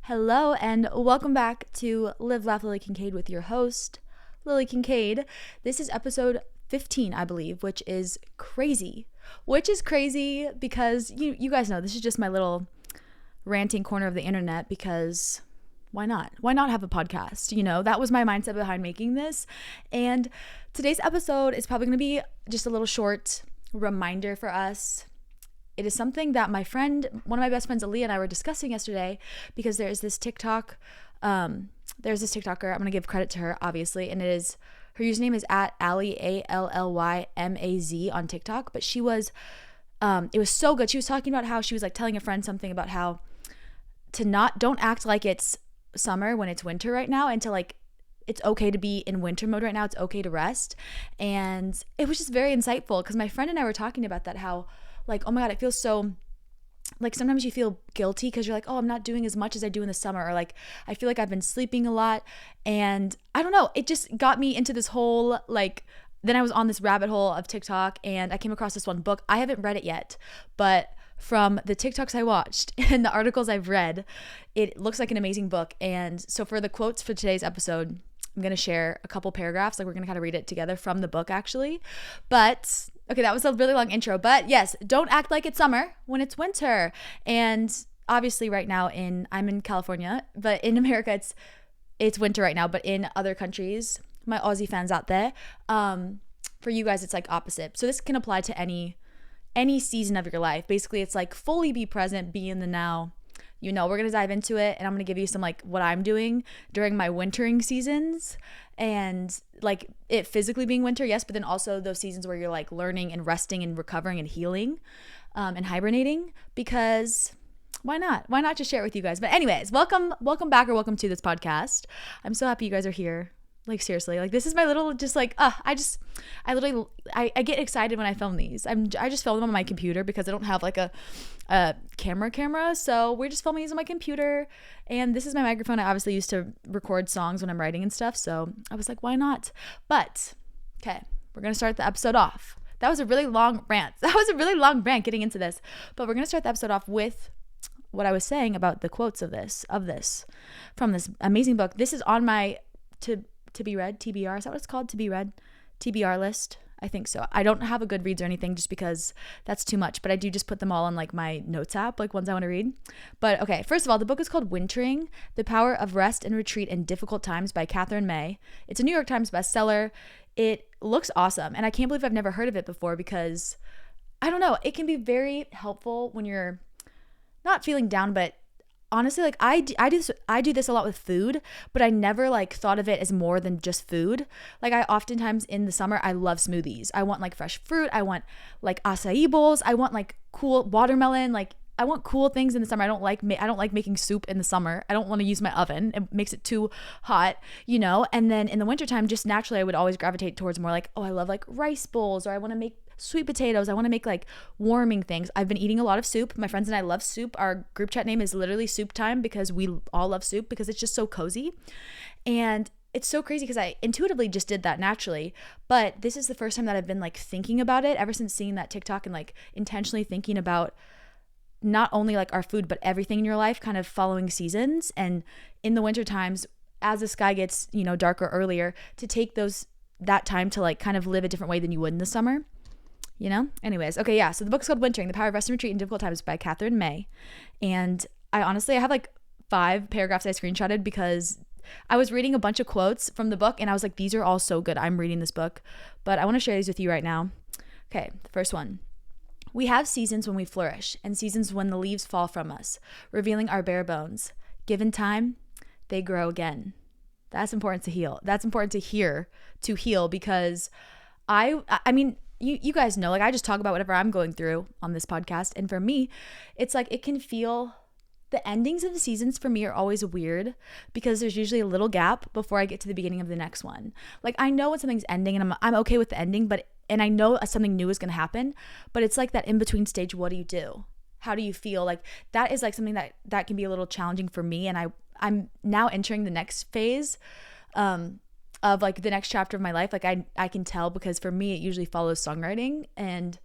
Hello and welcome back to Live, Laugh, Lily Kincade with your host, Lily Kincade. This is episode 15, I believe, which is crazy. Because you guys know this is just my little ranting corner of the internet because why not? Why not have a podcast? That was my mindset behind making this. And today's episode is probably going to be just a little short reminder for us. It is something that one of my best friends, Aaliyah, and I were discussing yesterday because there's this TikToker. I'm going to give credit to her, obviously, and her username is at Ally, ALLYMAZ on TikTok. But it was so good. She was talking about how she was like telling a friend something about how don't act like it's summer when it's winter right now, and to like it's okay to be in winter mode right now. It's okay to rest. And it was just very insightful because my friend and I were talking about that, how like, oh my God, it feels so, like sometimes you feel guilty because you're like, oh, I'm not doing as much as I do in the summer. Or like, I feel like I've been sleeping a lot. And I don't know, it just got me into this whole, then I was on this rabbit hole of TikTok and I came across this one book. I haven't read it yet, but from the TikToks I watched and the articles I've read, it looks like an amazing book. And so for the quotes for today's episode, I'm going to share a couple paragraphs. Like we're going to kind of read it together from the book actually. But okay, that was a really long intro, but yes, don't act like it's summer when it's winter. And obviously right now I'm in California, but in America it's winter right now, but in other countries, my Aussie fans out there, for you guys it's like opposite. So this can apply to any season of your life. Basically, it's like fully be present, be in the now. We're going to dive into it and I'm going to give you some like what I'm doing during my wintering seasons and like it physically being winter, yes, but then also those seasons where you're like learning and resting and recovering and healing and hibernating, because why not? Why not just share it with you guys? But anyways, welcome back or welcome to this podcast. I'm so happy you guys are here. Like seriously, like this is my little just like I get excited when I film these. I just film them on my computer because I don't have like a camera, so we're just filming these on my computer, and this is my microphone I obviously use to record songs when I'm writing and stuff, so I was like, why not? But okay, we're gonna start the episode off. That was a really long rant getting into this, but we're gonna start the episode off with what I was saying about the quotes of this from this amazing book. This is on my to be read, TBR, is that what it's called? To be read, TBR list? I think so. I don't have a Goodreads or anything just because that's too much, but I do just put them all on like my notes app, like ones I want to read. But okay, first of all, the book is called Wintering, The Power of Rest and Retreat in Difficult Times by Catherine May. It's a New York Times bestseller. It looks awesome, and I can't believe I've never heard of it before because, I don't know, it can be very helpful when you're not feeling down, but honestly, like I do this a lot with food, but I never like thought of it as more than just food. Like I oftentimes in the summer, I love smoothies. I want like fresh fruit. I want like acai bowls. I want like cool watermelon. Like I want cool things in the summer. I don't like making soup in the summer. I don't want to use my oven. It makes it too hot, And then in the wintertime, just naturally, I would always gravitate towards more like, oh, I love like rice bowls, or I want to make sweet potatoes. I want to make like warming things. I've been eating a lot of soup. My friends and I love soup. Our group chat name is literally Soup Time because we all love soup because it's just so cozy. And it's so crazy because I intuitively just did that naturally. But this is the first time that I've been like thinking about it ever since seeing that TikTok and like intentionally thinking about not only like our food, but everything in your life kind of following seasons. And in the winter times, as the sky gets, darker earlier, to take that time to like kind of live a different way than you would in the summer. Anyways, okay, yeah, so the book's called Wintering, The Power of Rest and Retreat in Difficult Times by Catherine May. And I have like 5 paragraphs I screenshotted because I was reading a bunch of quotes from the book and I was like, these are all so good. I'm reading this book, but I want to share these with you right now. Okay, the first one. We have seasons when we flourish and seasons when the leaves fall from us, revealing our bare bones. Given time, they grow again. That's important to heal. That's important to heal because I mean, you guys know, like I just talk about whatever I'm going through on this podcast. And for me, it's like it can feel, the endings of the seasons for me are always weird because there's usually a little gap before I get to the beginning of the next one. Like I know when something's ending and I'm okay with the ending, and I know something new is going to happen, but it's like that in between stage. What do you do? How do you feel? Like that is like something that can be a little challenging for me. And I'm now entering the next phase, of like the next chapter of my life. Like I can tell because for me, it usually follows songwriting, and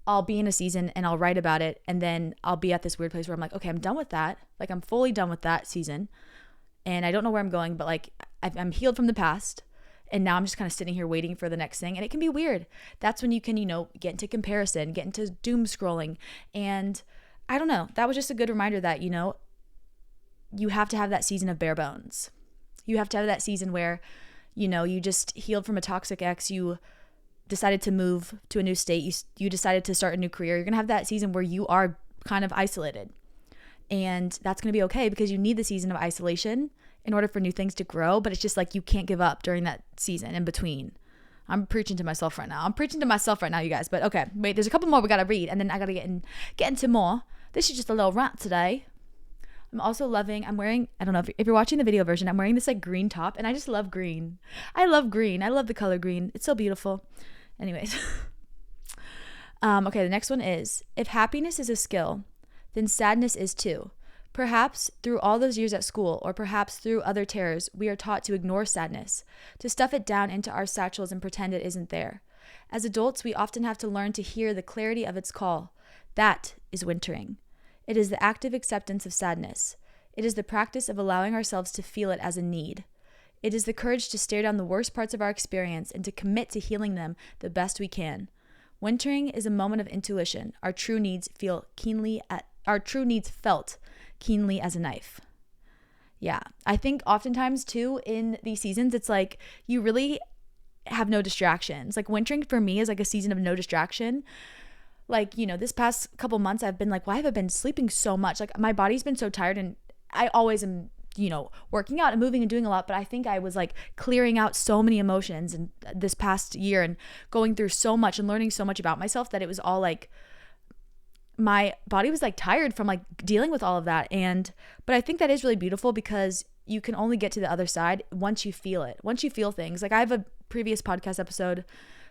I'll be in a season and I'll write about it, and then I'll be at this weird place where I'm like, okay, I'm done with that. Like, I'm fully done with that season, and I don't know where I'm going, but like I'm healed from the past, and now I'm just kind of sitting here waiting for the next thing, and it can be weird. That's when you can, get into comparison, get into doom scrolling, and I don't know. That was just a good reminder that, you have to have that season of bare bones. You have to have that season where, you just healed from a toxic ex, you decided to move to a new state, you decided to start a new career. You're going to have that season where you are kind of isolated. And that's going to be okay because you need the season of isolation in order for new things to grow. But it's just like you can't give up during that season in between. I'm preaching to myself right now. You guys. But okay, wait, there's a couple more we got to read. And then I got to get into more. This is just a little rant today. I'm also I'm wearing, I don't know if you're watching the video version, I'm wearing this like green top, and I just love green. I love green. I love the color green. It's so beautiful. Anyways. Okay, the next one is, if happiness is a skill, then sadness is too. Perhaps through all those years at school, or perhaps through other terrors, we are taught to ignore sadness, to stuff it down into our satchels and pretend it isn't there. As adults, we often have to learn to hear the clarity of its call. That is wintering. It is the active acceptance of sadness. It is the practice of allowing ourselves to feel it as a need. It is the courage to stare down the worst parts of our experience and to commit to healing them the best we can. Wintering is a moment of intuition. Our true needs felt keenly as a knife. Yeah, I think oftentimes too in these seasons, it's like you really have no distractions. Like wintering for me is like a season of no distraction. Like, this past couple months I've been like, why have I been sleeping so much? Like my body's been so tired, and I always am, working out and moving and doing a lot, but I think I was like clearing out so many emotions and this past year and going through so much and learning so much about myself that it was all like my body was like tired from like dealing with all of that. But I think that is really beautiful because you can only get to the other side once you feel it, once you feel things. Like I have a previous podcast episode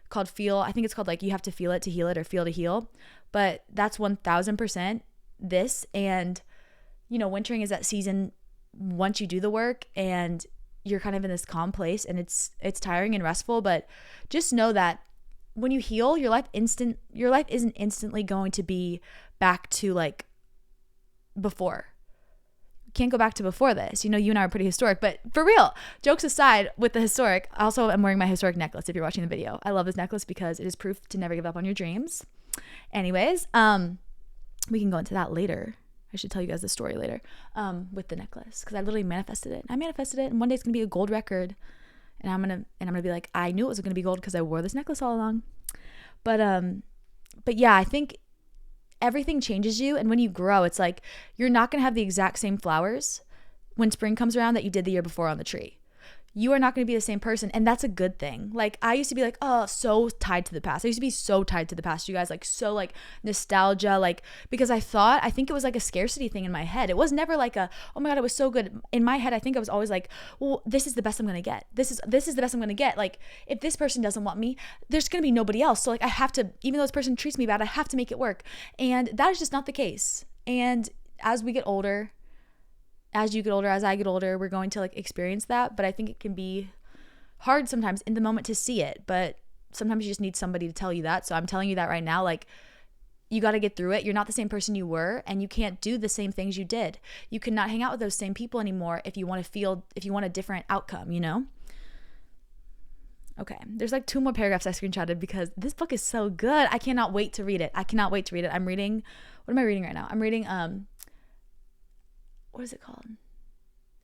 called Feel. I think it's called like you have to feel it to heal it, or feel to heal. But that's 1000% this. And, wintering is that season once you do the work and you're kind of in this calm place, and it's tiring and restful, but just know that when you heal, your life isn't instantly going to be back to like before. You can't go back to before this. You and I are pretty historic, but for real, jokes aside with the historic, also I'm wearing my historic necklace if you're watching the video. I love this necklace because it is proof to never give up on your dreams. Anyways, we can go into that later. I should tell you guys the story later with the necklace, because I literally manifested it. And one day it's gonna be a gold record, and I'm gonna be like, I knew it was gonna be gold because I wore this necklace all along. But yeah, I think everything changes you, and when you grow, it's like you're not gonna have the exact same flowers when spring comes around that you did the year before on the tree. You are not going to be the same person, and that's a good thing. Like I used to be like, oh, so tied to the past. I used to be so tied to the past, you guys, like so like nostalgia, like because I think it was like a scarcity thing in my head. It was never like oh my God, it was so good. In my head, I think I was always like, well, this is the best I'm going to get. This is the best I'm going to get. Like if this person doesn't want me, there's going to be nobody else. So like I have to, even though this person treats me bad, I have to make it work. And that is just not the case. And as we get older, as you get older, as I get older, we're going to like experience that. But I think it can be hard sometimes in the moment to see it. But sometimes you just need somebody to tell you that. So I'm telling you that right now. Like you got to get through it. You're not the same person you were, and you can't do the same things you did. You cannot hang out with those same people anymore if you want a different outcome, Okay, there's like 2 more paragraphs I screenshotted because this book is so good. I cannot wait to read it. I'm reading, what am I reading right now? I'm reading, what is it called?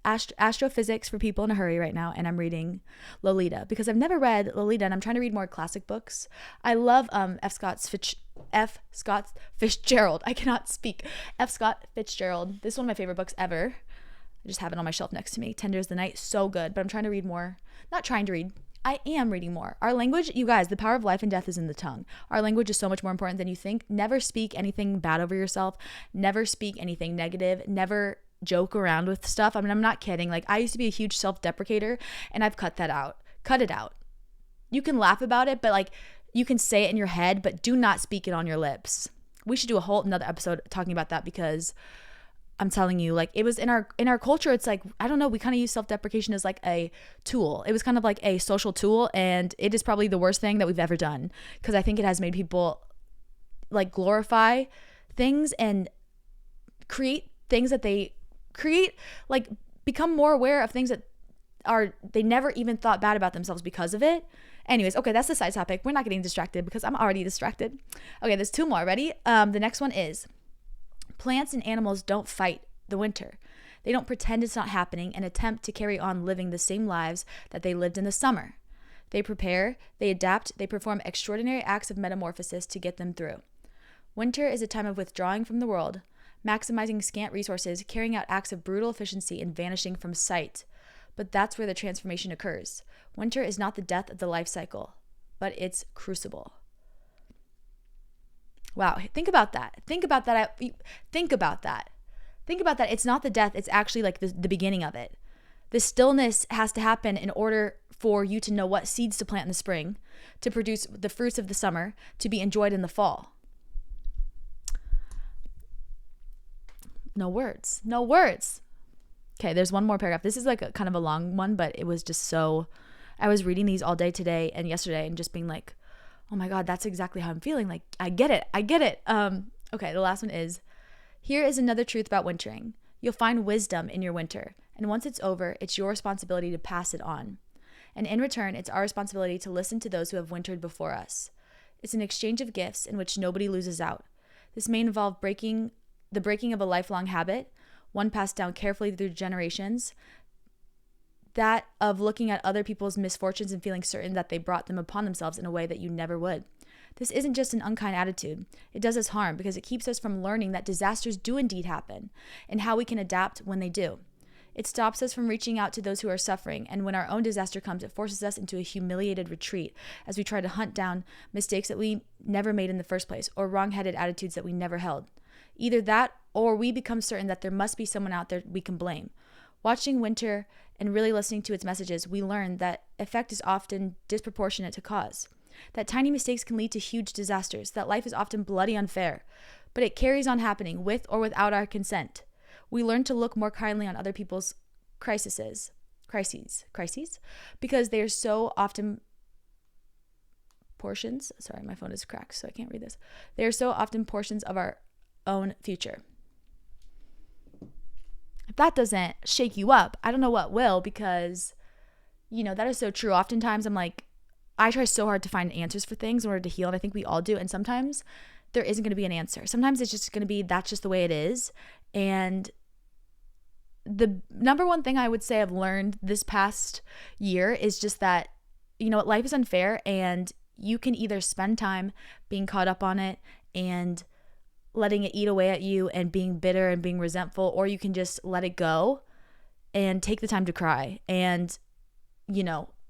Astrophysics for People in a Hurry right now, and I'm reading Lolita because I've never read Lolita, and I'm trying to read more classic books. I love F. Scott Fitzgerald. I cannot speak. F. Scott Fitzgerald. This is one of my favorite books ever. I just have it on my shelf next to me. Tender as the Night, so good. But I'm trying to read more. Not trying to read. I am reading more. Our language, you guys, the power of life and death is in the tongue. Our language is so much more important than you think. Never speak anything bad over yourself. Never speak anything negative. Never joke around with stuff. I mean, I'm not kidding. Like I used to be a huge self-deprecator, and I've cut that out. Cut it out. You can laugh about it, but like you can say it in your head, but do not speak it on your lips. We should do a whole another episode talking about that, because I'm telling you, like it was in our culture. It's like, I don't know, we kind of use self-deprecation as like a tool. It was kind of like a social tool, and it is probably the worst thing that we've ever done, because I think it has made people like glorify things and create things that they create, like become more aware of things that are, they never even thought bad about themselves because of it. Anyways, okay, that's the side topic. We're not getting distracted because I'm already distracted. Okay, there's 2 more. Ready? The next one is plants and animals don't fight the winter. They don't pretend it's not happening and attempt to carry on living the same lives that they lived in the summer. They prepare, they adapt, they perform extraordinary acts of metamorphosis to get them through. Winter is a time of withdrawing from the world, maximizing scant resources, carrying out acts of brutal efficiency, and vanishing from sight. But that's where the transformation occurs. Winter is not the death of the life cycle, but its crucible. Wow, think about that. Think about that. Think about that. Think about that. It's not the death. It's actually like the beginning of it. The stillness has to happen in order for you to know what seeds to plant in the spring, to produce the fruits of the summer, to be enjoyed in the fall. No words. No words. Okay, there's one more paragraph. This is like a kind of a long one, but it was just so, I was reading these all day today and yesterday and just being like, oh my God, that's exactly how I'm feeling. Like, I get it. Okay, the last one is, here is another truth about wintering. You'll find wisdom in your winter. And once it's over, it's your responsibility to pass it on. And in return, it's our responsibility to listen to those who have wintered before us. It's an exchange of gifts in which nobody loses out. This may involve the breaking of a lifelong habit, one passed down carefully through generations, that of looking at other people's misfortunes and feeling certain that they brought them upon themselves in a way that you never would. This isn't just an unkind attitude. It does us harm because it keeps us from learning that disasters do indeed happen and how we can adapt when they do. It stops us from reaching out to those who are suffering, and when our own disaster comes, it forces us into a humiliated retreat as we try to hunt down mistakes that we never made in the first place or wrong-headed attitudes that we never held. Either that or we become certain that there must be someone out there we can blame. Watching winter and really listening to its messages, we learn that effect is often disproportionate to cause, that tiny mistakes can lead to huge disasters, that life is often bloody unfair, but it carries on happening with or without our consent. We learn to look more kindly on other people's crises, because they are so often portions. Sorry, my phone is cracked, so I can't read this. They are so often portions of our own future. If that doesn't shake you up, I don't know what will, because, that is so true. Oftentimes I'm like, I try so hard to find answers for things in order to heal, and I think we all do. And sometimes there isn't going to be an answer. Sometimes it's just going to be, that's just the way it is. And the number one thing I would say I've learned this past year is just that, life is unfair, and you can either spend time being caught up on it and letting it eat away at you and being bitter and being resentful, or you can just let it go and take the time to cry and,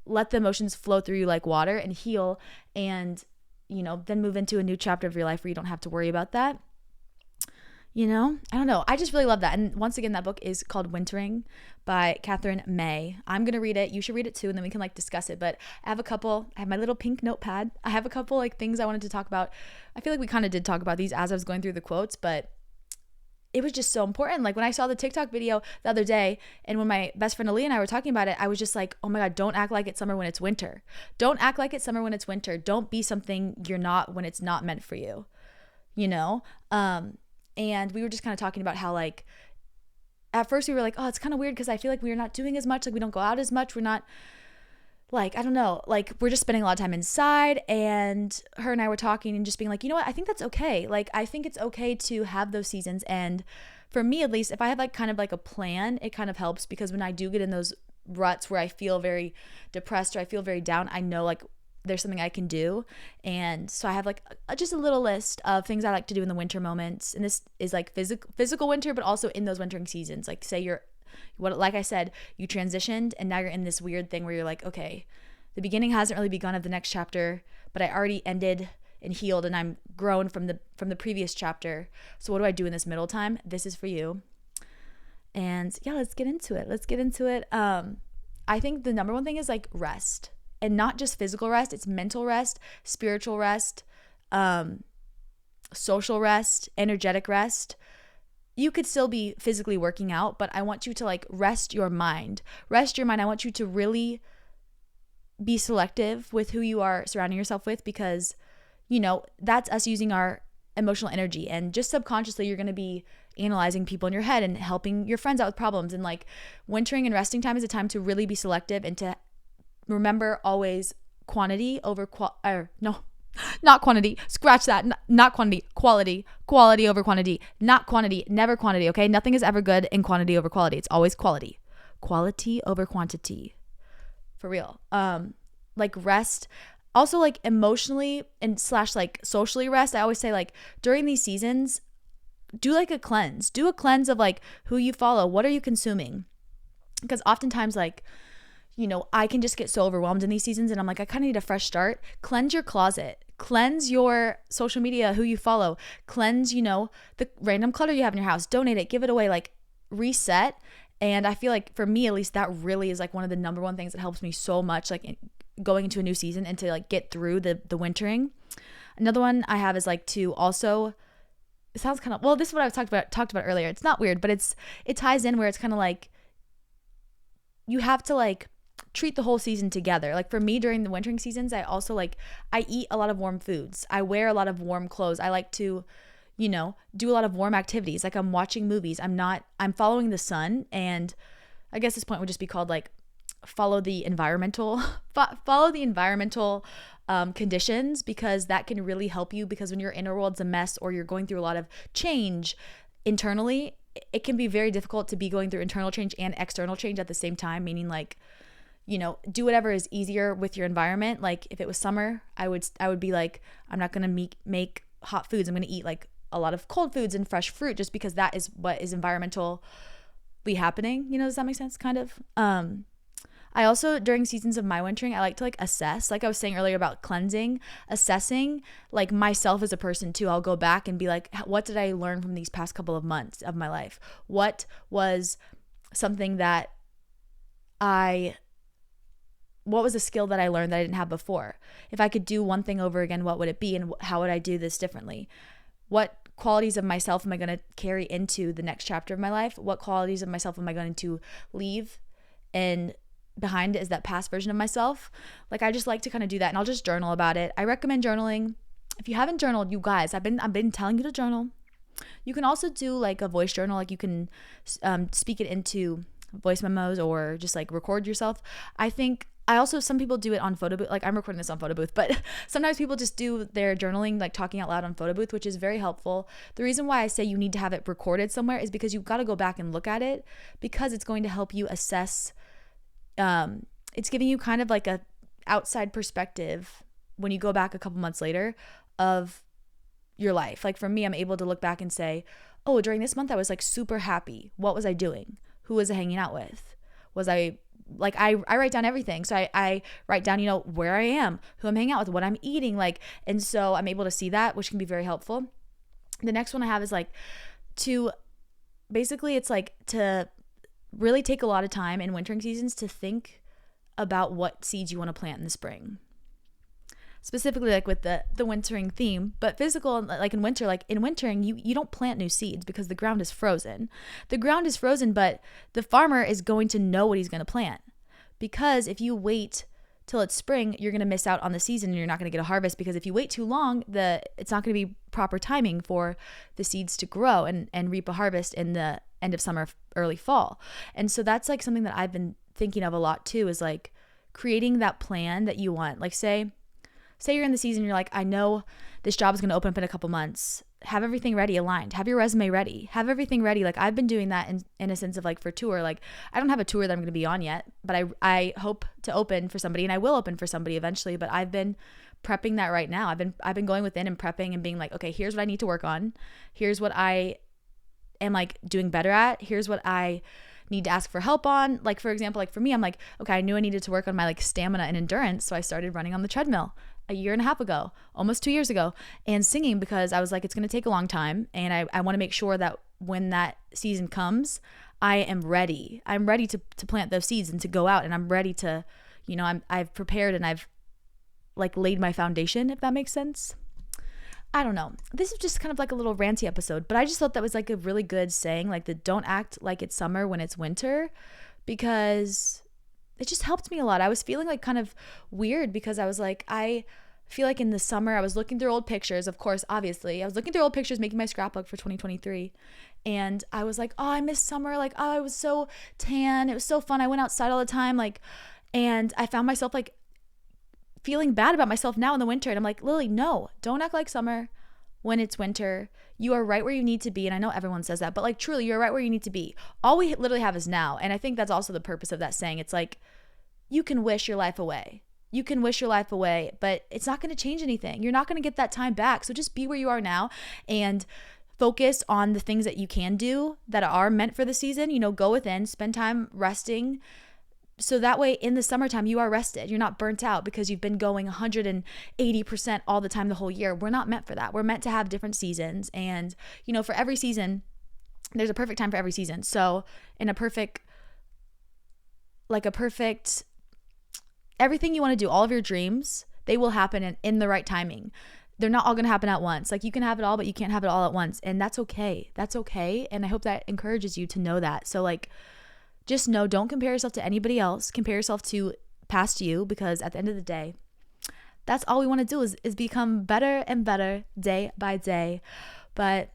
let the emotions flow through you like water and heal, and, then move into a new chapter of your life where you don't have to worry about that. I don't know. I just really love that. And once again, that book is called Wintering by Catherine May. I'm going to read it. You should read it too. And then we can discuss it. But I have my little pink notepad. I have a couple things I wanted to talk about. I feel like we kind of did talk about these as I was going through the quotes, but it was just so important. When I saw the TikTok video the other day, and when my best friend Ali and I were talking about it, I was just like, oh my God, don't act like it's summer when it's winter. Don't act like it's summer when it's winter. Don't be something you're not when it's not meant for you, And we were just kind of talking about how at first we were like, oh, it's kind of weird because I feel like we're not doing as much. We don't go out as much. We're not I don't know, we're just spending a lot of time inside. And her and I were talking and just being like, you know what? I think that's okay. I think it's okay to have those seasons. And for me, at least, if I have a plan, it kind of helps, because when I do get in those ruts where I feel very depressed or I feel very down, I know there's something I can do. And so I have just a little list of things I like to do in the winter moments. And this is physical winter, but also in those wintering seasons. Say like I said, you transitioned and now you're in this weird thing where you're like, okay, the beginning hasn't really begun of the next chapter, but I already ended and healed and I'm grown from the previous chapter. So what do I do in this middle time? This is for you. And yeah, let's get into it. I think the number one thing is rest. And not just physical rest, it's mental rest, spiritual rest, social rest, energetic rest. You could still be physically working out, but I want you to rest your mind. Rest your mind. I want you to really be selective with who you are surrounding yourself with, because, that's us using our emotional energy, and just subconsciously you're going to be analyzing people in your head and helping your friends out with problems. And like wintering and resting time is a time to really be selective and to remember always quantity over not quantity, scratch that, not quantity, quality over quantity, not quantity, never quantity. Okay, nothing is ever good in quantity over quality. It's always quality over quantity, for real. Like rest, also like emotionally and / like socially rest. I always say like during these seasons, do like a cleanse. Do a cleanse of like who you follow. What are you consuming? Because oftentimes like, I can just get so overwhelmed in these seasons and I'm like, I kind of need a fresh start. Cleanse your closet. Cleanse your social media, who you follow. Cleanse, the random clutter you have in your house. Donate it. Give it away. Like reset. And I feel like for me, at least, that really is like one of the number one things that helps me so much, like going into a new season and to like get through the wintering. Another one I have is like to also, it sounds kind of, well, this is what I've talked about earlier. It's not weird, but it ties in where it's kind of like you have to like treat the whole season together. Like for me during the wintering seasons, I also like, I eat a lot of warm foods. I wear a lot of warm clothes. I like to, do a lot of warm activities. Like I'm watching movies. I'm following the sun. And I guess this point would just be called like follow the environmental conditions, because that can really help you, because when your inner world's a mess or you're going through a lot of change internally, it can be very difficult to be going through internal change and external change at the same time, meaning like, do whatever is easier with your environment. Like if it was summer, I would be like, I'm not going to make hot foods. I'm going to eat like a lot of cold foods and fresh fruit, just because that is what is environmentally happening. Does that make sense? Kind of. I also, during seasons of my wintering, I like to like assess, like I was saying earlier about cleansing, assessing like myself as a person too. I'll go back and be like, what did I learn from these past couple of months of my life? What was something that what was a skill that I learned that I didn't have before? If I could do one thing over again, what would it be? And how would I do this differently? What qualities of myself am I going to carry into the next chapter of my life? What qualities of myself am I going to leave and behind is that past version of myself? Like I just like to kind of do that, and I'll just journal about it. I recommend journaling. If you haven't journaled, you guys, I've been telling you to journal. You can also do like a voice journal. Like you can speak it into voice memos or just like record yourself. Some people do it on photo booth. Like I'm recording this on photo booth, but sometimes people just do their journaling, like talking out loud on photo booth, which is very helpful. The reason why I say you need to have it recorded somewhere is because you've got to go back and look at it, because it's going to help you assess. It's giving you kind of like a outside perspective when you go back a couple months later of your life. Like for me, I'm able to look back and say, oh, during this month I was like super happy. What was I doing? Who was I hanging out with? Was I like, I write down everything. So I write down, where I am, who I'm hanging out with, what I'm eating, like, and so I'm able to see that, which can be very helpful. The next one I have is like it's like to really take a lot of time in wintering seasons to think about what seeds you want to plant in the spring. Specifically like with the wintering theme, but physical, like in winter, like in wintering, you don't plant new seeds because the ground is frozen. The ground is frozen, but the farmer is going to know what he's going to plant, because if you wait till it's spring, you're going to miss out on the season and you're not going to get a harvest, because if you wait too long, it's not going to be proper timing for the seeds to grow and reap a harvest in the end of summer, early fall. And so that's like something that I've been thinking of a lot too, is like creating that plan that you want. Like say you're in the season, you're like, I know this job is going to open up in a couple months. Have everything ready, aligned. Have your resume ready. Have everything ready. Like I've been doing that in a sense of like for tour. Like I don't have a tour that I'm going to be on yet, but I hope to open for somebody, and I will open for somebody eventually. But I've been prepping that right now. I've been going within and prepping and being like, okay, here's what I need to work on. Here's what I am like doing better at. Here's what I need to ask for help on. Like for example, like for me, I'm like, okay, I knew I needed to work on my like stamina and endurance, so I started running on the treadmill a year and a half ago, almost 2 years ago, and singing, because I was like, it's going to take a long time, and I want to make sure that when that season comes, I am ready. I'm ready to plant those seeds and to go out, and I'm ready to, I've prepared and I've like laid my foundation, if that makes sense. I don't know. This is just kind of like a little ranty episode, but I just thought that was like a really good saying, like the don't act like it's summer when it's winter, because it just helped me a lot. I was feeling like kind of weird because I was like, I feel like in the summer I was looking through old pictures, of course, obviously. I was looking through old pictures, making my scrapbook for 2023. And I was like, oh, I miss summer. Like, oh, I was so tan. It was so fun. I went outside all the time. Like, and I found myself like feeling bad about myself now in the winter. And I'm like, Lily, no, don't act like summer when it's winter. You are right where you need to be. And I know everyone says that, but like truly, you're right where you need to be. All we literally have is now. And I think that's also the purpose of that saying. It's like, you can wish your life away. You can wish your life away, but it's not going to change anything. You're not going to get that time back. So just be where you are now and focus on the things that you can do that are meant for the season. You know, go within, spend time resting. So that way in the summertime, you are rested. You're not burnt out because you've been going 180% all the time the whole year. We're not meant for that. We're meant to have different seasons. And, you know, for every season, there's a perfect time for every season. So in a perfect, everything you want to do, all of your dreams, they will happen in the right timing. They're not all going to happen at once. Like you can have it all, but you can't have it all at once. And that's okay. That's okay. And I hope that encourages you to know that. So like, just know, don't compare yourself to anybody else. Compare yourself to past you, because at the end of the day, that's all we want to do is become better and better day by day. But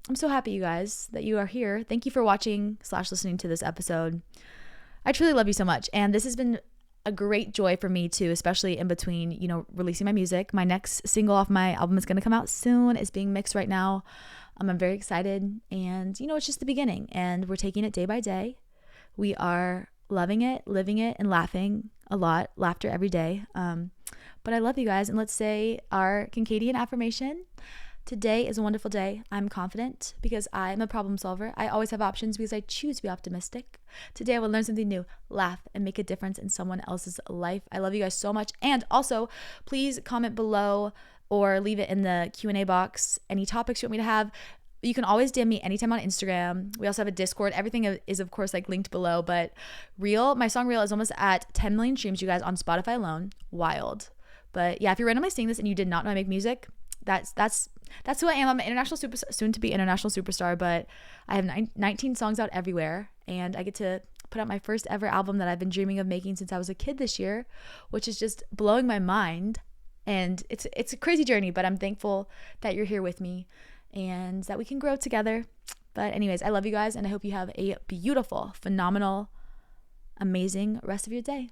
I'm so happy, you guys, that you are here. Thank you for watching / listening to this episode. I truly love you so much. And this has been a great joy for me too, especially in between, you know, releasing my music. My next single off my album is going to come out soon. It's being mixed right now. I'm very excited. And, you know, it's just the beginning. And we're taking it day by day. We are loving it, living it, and laughing a lot. Laughter every day. But I love you guys. And let's say our Kincadian affirmation. Today is a wonderful day. I'm confident because I am a problem solver. I always have options because I choose to be optimistic. Today I will learn something new, laugh, and make a difference in someone else's life. I love you guys so much. And also, please comment below or leave it in the Q&A box. Any topics you want me to have. You can always DM me anytime on Instagram. We also have a Discord. Everything is, of course, like linked below. But my song Real is almost at 10 million streams, you guys, on Spotify alone. Wild. But yeah, if you're randomly seeing this and you did not know I make music, that's who I am. I'm an international soon to be international superstar, but I have 19 songs out everywhere, and I get to put out my first ever album that I've been dreaming of making since I was a kid this year, which is just blowing my mind. And it's a crazy journey, but I'm thankful that you're here with me and that we can grow together. But anyways, I love you guys, and I hope you have a beautiful, phenomenal, amazing rest of your day.